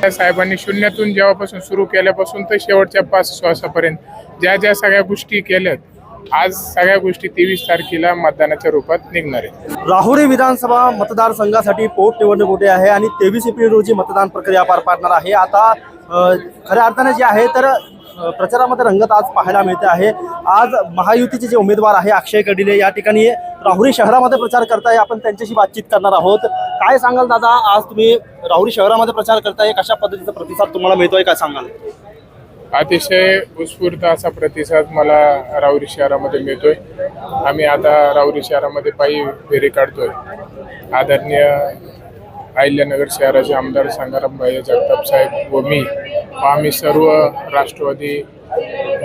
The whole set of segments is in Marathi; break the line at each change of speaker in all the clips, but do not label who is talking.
साहेबांनी शून्यातून जेव्हापासून सुरू केल्यापासून तर शेवटच्या 5 श्वासापर्यंत ज्या ज्या सगळ्या गोष्टी केल्यात, आज सगळ्या गोष्टी 23 तारखेला मतदानाच्या रूपात निघणार आहेत.
राहुरी विधानसभा मतदारसंघासाठी पोटनिवडणूक होते आहे आणि 23 एप्रिल रोजी मतदान प्रक्रिया पार पाडणार आहे. आता खऱ्या अर्थाने जे आहे तर प्रचारामध्ये रंगत आज पाहायला मिळते आहे. आज महायुतीचे जे उमेदवार आहे अक्षय कडिले या ठिकाणी राहुरी शहरामध्ये प्रचार करताय. आपण त्यांच्याशी बातचीत करणार आहोत. काय सांगाल दादा, आज तुम्ही राहुरी शहरामध्ये प्रचार करताय, कशा पद्धतीचा प्रतिसाद तुम्हाला मिळतोय, काय सांगाल?
अतिशय उत्स्फूर्त असा प्रतिसाद मला राहुरी शहरामध्ये मिळतोय. आम्ही आता राहुरी शहरामध्ये पायी फेरी काढतोय. आदरणीय अहिल्यानगर शहराचे आमदार संग्रामभाई जगताप साहेब व मी, आम्ही सर्व राष्ट्रवादी,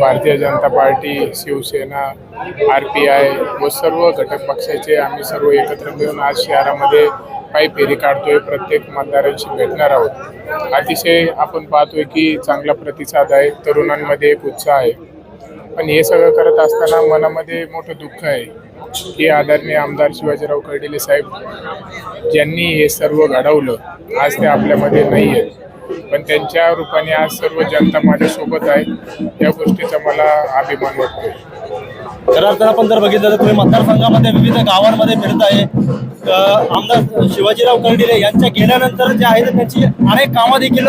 भारतीय जनता पार्टी, शिवसेना, RPI व सर्व घटक पक्षाचे आम्ही सर्व एकत्र मिळून आज शहरामध्ये पायी फेरी काढतोय. प्रत्येक मतदारांशी भेटणार आहोत. अतिशय आपण पाहतोय की चांगला प्रतिसाद आहे, तरुणांमध्ये एक उत्साह आहे. पण हे सगळं करत असताना मनामध्ये मोठं दुःख आहे की आदरणीय आमदार शिवाजीराव कर्डिले साहेब ज्यांनी हे सर्व घडवलं, आज ते आपल्यामध्ये नाही आहेत. पण त्यांच्या रूपाने आज सर्व जनता माझ्यासोबत आहे. या गोष्टीचा मला अभिमान वाटतोय.
खऱ्या अर्थानं आपण जर बघितलं तर तुम्ही मतदारसंघामध्ये विविध गावांमध्ये फिरत आहे. आमदार शिवाजीराव कर्डिले यांच्या गेल्यानंतर जे आहे त्यांची अनेक कामं देखील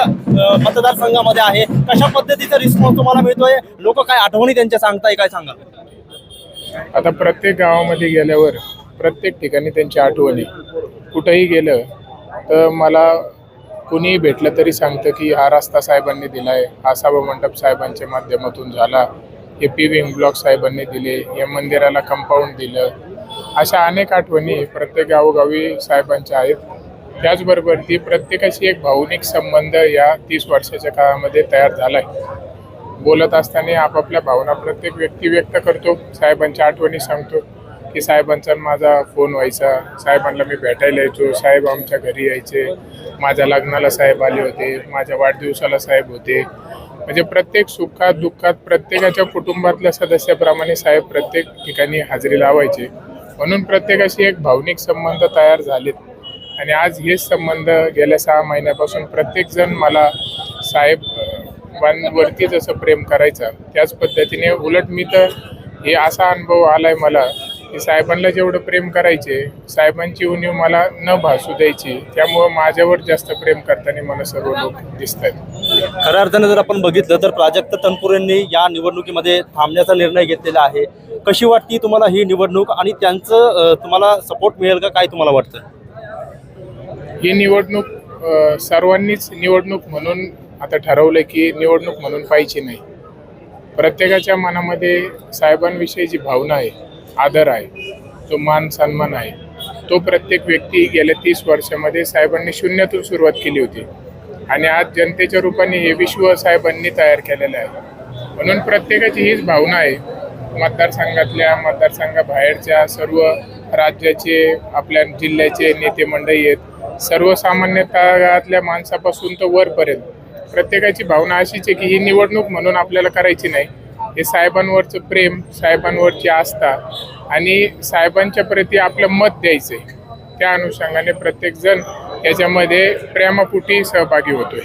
मतदारसंघामध्ये आहे. कशा पद्धतीचा रिस्पॉन्स तुम्हाला मिळतोय? लोक काय आठवणी त्यांच्या सांगताय, काय सांगाल?
आता प्रत्येक गावामध्ये गेल्यावर प्रत्येक ठिकाणी त्यांची आठवणी, कुठंही गेलं तर मला कुणीही भेटलं तरी सांगतं की हा रस्ता साहेबांनी दिला आहे, हा सभामंडप साहेबांच्या माध्यमातून झाला, हे PVM ब्लॉक साहेबांनी दिले, या मंदिराला कंपाऊंड दिलं. अशा अनेक आठवणी प्रत्येक गावोगावी साहेबांच्या आहेत. त्याचबरोबर ती प्रत्येकाशी एक भावनिक संबंध या 30 वर्षाच्या काळामध्ये तयार झाला आहे. बोलत असताना आपापल्या भावना प्रत्येक व्यक्ती व्यक्त करतो. साहेबांच्या आठवणी सांगतो की साहेबांचा माझा फोन व्हायचा, साहेबांना मी भेटायला यायचो, साहेब आमच्या घरी यायचे, माझ्या लग्नाला साहेब आले होते, माझ्या वाढदिवसाला साहेब होते. म्हणजे प्रत्येक सुखात दुःखात प्रत्येकाच्या कुटुंबातल्या सदस्याप्रमाणे साहेब प्रत्येक ठिकाणी हजेरी लावायचे. म्हणून प्रत्येकाशी एक भावनिक संबंध तयार झालेत. आणि आज हेच संबंध गेल्या 6 महिन्यापासून प्रत्येकजण मला साहेबांवरती जसं प्रेम करायचं त्याच पद्धतीने, उलट मी तर हे असा अनुभव आलाय मला की साहेबांना जेवढं प्रेम करायचे, साहेबांची उणीव मला न भासू द्यायची. त्यामुळं माझ्यावर जास्त प्रेम करताना मला सर्व लोक दिसत आहेत.
खऱ्या अर्थाने जर आपण बघितलं तर प्राजक्त तनपुरेंनी या निवडणुकीमध्ये थांबण्याचा निर्णय घेतलेला आहे. कशी वाटते तुम्हाला ही निवडणूक आणि त्यांचं तुम्हाला सपोर्ट मिळेल का, काय तुम्हाला वाटतं?
ही निवडणूक सर्वांनीच निवडणूक म्हणून आता ठरवलं की निवडणूक म्हणून पाहिजे नाही. प्रत्येकाच्या मनामध्ये साहेबांविषयी भावना आहे, आदर आहे, जो मान सन्मान आहे, तो प्रत्येक व्यक्ती गेल्या 30 वर्षामध्ये साहेबांनी शून्यातून सुरुवात केली होती. आणि आज जनतेच्या रूपाने हे विश्व साहेबांनी तयार केलेलं आहे. म्हणून प्रत्येकाची हीच भावना आहे. मतदारसंघातल्या, मतदारसंघाबाहेरच्या सर्व राज्याचे, आपल्या जिल्ह्याचे नेते मंडळी आहेत, सर्वसामान्य तळागाळातल्या माणसापासून तर वरपर्यंत प्रत्येकाची भावना अशीच आहे की ही निवडणूक म्हणून आपल्याला करायची नाही. हे साहेबांवरचं प्रेम, साहेबांवरची आस्था आणि साहेबांच्या प्रती आपलं मत द्यायचं आहे. त्या अनुषंगाने प्रत्येकजण याच्यामध्ये प्रेमापोटी सहभागी होतोय.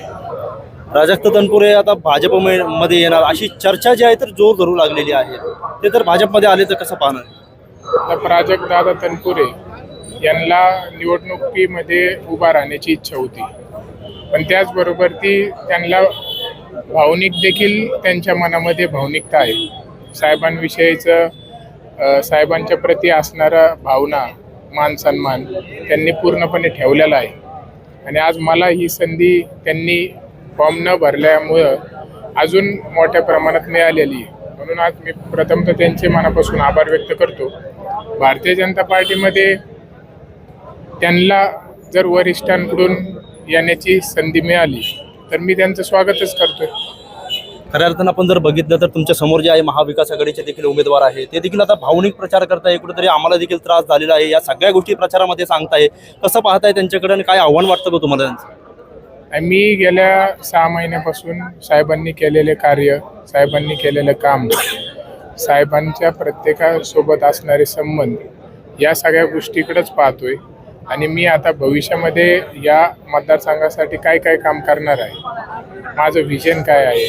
प्राजक्त तनपुरे आता भाजपमध्ये येणार अशी चर्चा जी आहे तर जोर धरू लागलेली आहे. ते तर भाजपमध्ये आले तर कसं पाहणार?
तर प्राजक्त दादा तनपुरे यांना निवडणुकीमध्ये उभा राहण्याची इच्छा होती. पण त्याचबरोबर त्यांना भावनिक देखील त्यांच्या मनामध्ये भावनिकता आहे. साहेबांविषयीचं, साहेबांच्या प्रती असणारा भावना, मान सन्मान त्यांनी पूर्णपणे ठेवलेला आहे. आणि आज मला ही संधी त्यांनी फॉर्म न भरल्यामुळं अजून मोठ्या प्रमाणात मिळालेली आहे. म्हणून आज मी प्रथमतः त्यांचे मनापासून आभार व्यक्त करतो. भारतीय जनता पार्टीमध्ये त्यांना जर वरिष्ठांकडून येण्याची संधी मिळाली तर मी त्यांचं स्वागतच करतोय.
खऱ्या अर्थानं आपण जर बघितलं तर तुमच्या समोर जे आहे महाविकास आघाडीचे देखील उमेदवार आहे, ते देखील आता भावनिक प्रचार करताय. कुठेतरी आम्हाला देखील त्रास झालेला आहे, या सगळ्या गोष्टी प्रचारामध्ये सांगताय. कसं पाहताय त्यांच्याकडे आणि काय आव्हान वाटतं का तुम्हाला त्यांचं?
मी गेल्या 6 महिन्यापासून साहेबांनी केलेले कार्य, साहेबांनी केलेलं काम, साहेबांच्या प्रत्येकासोबत असणारे संबंध, या सगळ्या गोष्टीकडेच पाहतोय. आणि मी आता भविष्यामध्ये या मतदारसंघासाठी काय काय काम करणार आहे, माझं व्हिजन काय आहे,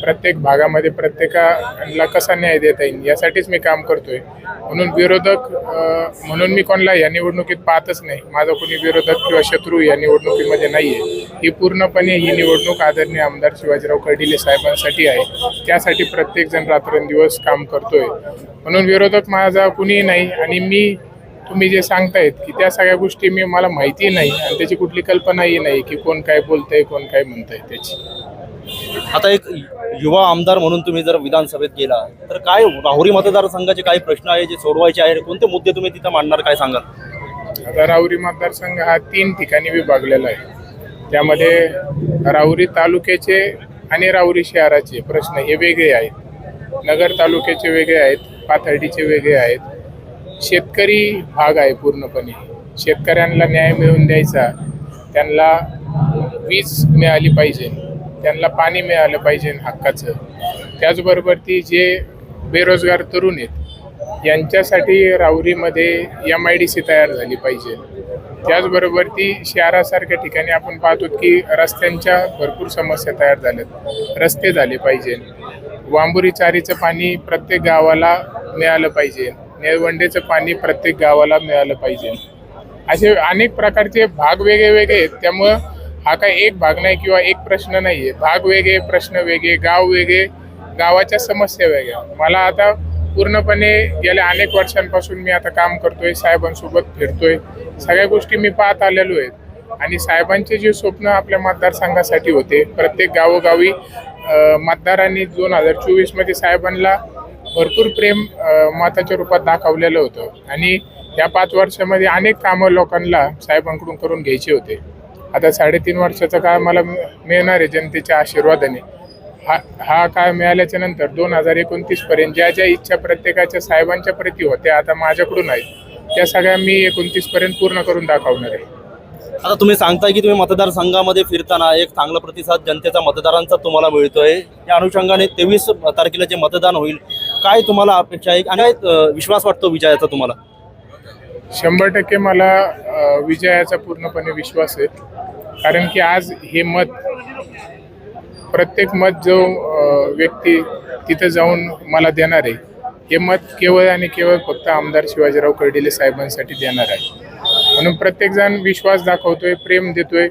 प्रत्येक भागामध्ये प्रत्येकाला कसा न्याय देता येईल यासाठीच मी काम करतोय. म्हणून विरोधक म्हणून मी कोणाला या निवडणुकीत पाहतच नाही. माझा कोणी विरोधक किंवा शत्रू या निवडणुकीमध्ये नाही आहे. ही पूर्णपणे ही निवडणूक आदरणीय आमदार शिवाजीराव कर्डिले साहेबांसाठी आहे. त्यासाठी प्रत्येकजण रात्रंदिवस काम करतोय. म्हणून विरोधक माझा कुणीही नाही. आणि मी तुम्ही जे सांगतायत की त्या सगळ्या गोष्टी मला माहिती नाही आणि त्याची कुठली कल्पनाही नाही की कोण काय बोलतंय, कोण काय म्हणतंय त्याची.
आता एक युवा आमदार म्हणून तुम्ही जर विधानसभेत गेला तर काय राहुरी मतदारसंघाचे काही प्रश्न आहे जे सोडवायचे आहे, कोणते मुद्दे तुम्ही तिथं मांडणार, काय सांगाल?
आता राहुरी मतदारसंघ हा 3 ठिकाणी विभागलेला आहे. त्यामध्ये राहुरी तालुक्याचे आणि राहुरी शहराचे प्रश्न हे वेगळे आहेत. नगर तालुक्याचे वेगळे आहेत, पाथर्डीचे वेगळे आहेत. शेतकरी भाग आहे पूर्णपणे. शेतकऱ्यांना न्याय मिळवून द्यायचा, त्यांना वीज मिळाली पाहिजे, त्यांना पाणी मिळालं पाहिजे हक्काचं. त्याचबरोबर ती जे बेरोजगार तरुण आहेत यांच्यासाठी राहुरीमध्ये MIDC तयार झाली पाहिजे. त्याचबरोबर ती शहरासारख्या ठिकाणी आपण पाहतो की रस्त्यांच्या भरपूर समस्या तयार झाल्यात. रस्ते झाले पाहिजे, वांबुरी चारीचं पाणी प्रत्येक गावाला मिळालं पाहिजे, निळवंडेचं पाणी प्रत्येक गावाला मिळालं पाहिजे. असे अनेक प्रकारचे भाग वेगळे वेगळे आहेत. त्यामुळं हा काय एक भाग नाही किंवा एक प्रश्न नाही आहे. भाग वेगळे, प्रश्न वेगळे, गाव वेगळे, गावाच्या समस्या वेगळ्या. मला आता पूर्णपणे गेल्या अनेक वर्षांपासून मी आता काम करतोय, साहेबांसोबत फिरतोय, सगळ्या गोष्टी मी पाहत आलेलो आहेत. आणि साहेबांचे जे स्वप्न आपल्या मतदारसंघासाठी होते, प्रत्येक गावोगावी मतदारांनी 2024 साहेबांना भरपूर प्रेम मताच्या रूपात दाखवलेलं होतं. आणि या 5 वर्षामध्ये अनेक कामं लोकांना साहेबांकडून करून घ्यायचे होते. आता 3.5 वर्षाचा काळ मला मिळणार आहे जनतेच्या आशीर्वादाने. हा काळ मिळाल्याच्या नंतर 2029 पर्यंत ज्या ज्या इच्छा प्रत्येकाच्या साहेबांच्या प्रती होत्या आता माझ्याकडून आहेत, त्या सगळ्या मी 29 पर्यंत पूर्ण करून दाखवणार आहे.
आता तुम्ही सांगताय की तुम्ही मतदारसंघामध्ये फिरताना एक चांगला प्रतिसाद जनतेचा, मतदारांचा तुम्हाला मिळतोय. या अनुषंगाने 23 तारखेला जे मतदान होईल, काय तुम्हाला अपेक्षा आहे आणि काय विश्वास वाटतो विजयाचा तुम्हाला?
100% मला विजयाचा पूर्णपणे विश्वास आहे. कारण की आज हे मत, प्रत्येक मत जो व्यक्ती तिथं जाऊन मला देणार आहे, हे मत केवळ आणि केवळ फक्त आमदार शिवाजीराव कर्डिले साहेबांसाठी देणार आहे. म्हणून प्रत्येकजण विश्वास दाखवतोय, प्रेम देतोय.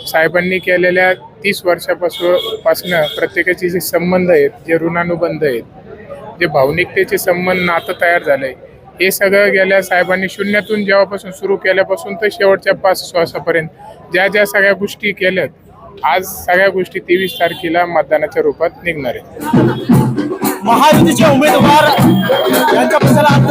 साहेबांनी केलेल्या 30 वर्षापासून प्रत्येकाचे जे संबंध आहेत, जे ऋणानुबंध आहेत, जे भावनिकतेचे संबंध, नातं तयार झालंय, हे सगळं गेल्या साहेबांनी शून्यातून जेव्हापासून सुरू केल्यापासून तर शेवटच्या 5 श्वासापर्यंत ज्या ज्या सगळ्या गोष्टी केल्यात, आज सगळ्या गोष्टी 23 तारखेला मतदानाच्या रूपात निघणार आहेत.
महायुतीचे उमेदवार यांच्या प्रचारार्थ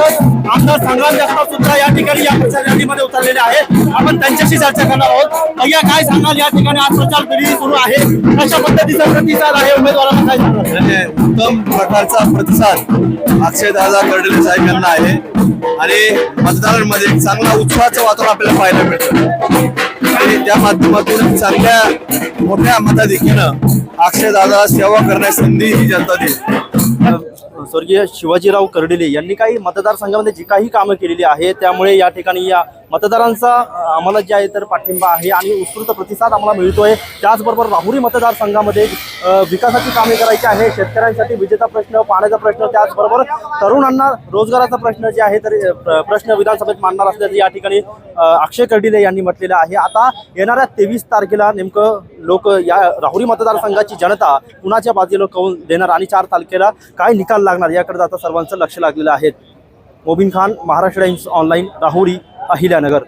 आमदार संग्राम जगताप सुद्धा या ठिकाणी या प्रचार रॅलीमध्ये उतरलेले आहेत. आपण त्यांच्याशी चर्चा करणार आहोत. भैया, काय सांगाल, या ठिकाणी आज प्रचार फेरी सुरू आहे, कशा पद्धतीचा प्रतिसाद आहे उमेदवारांना, काय सांगाल?
उत्तम प्रकारचा प्रतिसाद अक्षयदादा कर्डिले साहेब यांना आहे आणि मतदारांमध्ये चांगला उत्साहाचं वातावरण आपल्याला पाहायला मिळतं. आणि त्या माध्यमातून चांगल्या मोठ्या मताधिक्यानं अक्षयदादा सेवा करण्याची संधी ही जनता देईल.
स्वर्गीय शिवाजीराव कर्डिले यांनी काही मतदारसंघामध्ये जी काही कामं केलेली आहे, त्यामुळे या ठिकाणी या मतदारांचा आम्हाला जे आहे तर पाठिंबा आहे आणि उत्स्फूर्त प्रतिसाद आम्हाला मिळतोय. त्याचबरोबर राहुरी मतदारसंघामध्ये विकासाची कामे करायची आहे, शेतकऱ्यांसाठी विजेचा प्रश्न, पाण्याचा प्रश्न, त्याचबरोबर तरुणांना रोजगाराचा प्रश्न जे आहे तर प्रश्न विधानसभेत मांडणार असल्याचे या ठिकाणी अक्षय कर्डिले यांनी म्हटलेलं आहे. आता येणाऱ्या 23 तारखेला नेमकं लोक या राहुरी मतदारसंघाची जनता कुणाच्या बाजूला कौल देणार आणि 4 तारखेला काय निकाल लागणार याकडे आता सर्वांचं लक्ष लागलेलं आहे. Mobin Khan, Maharashtra times online, Rahuri, Ahilyanagar.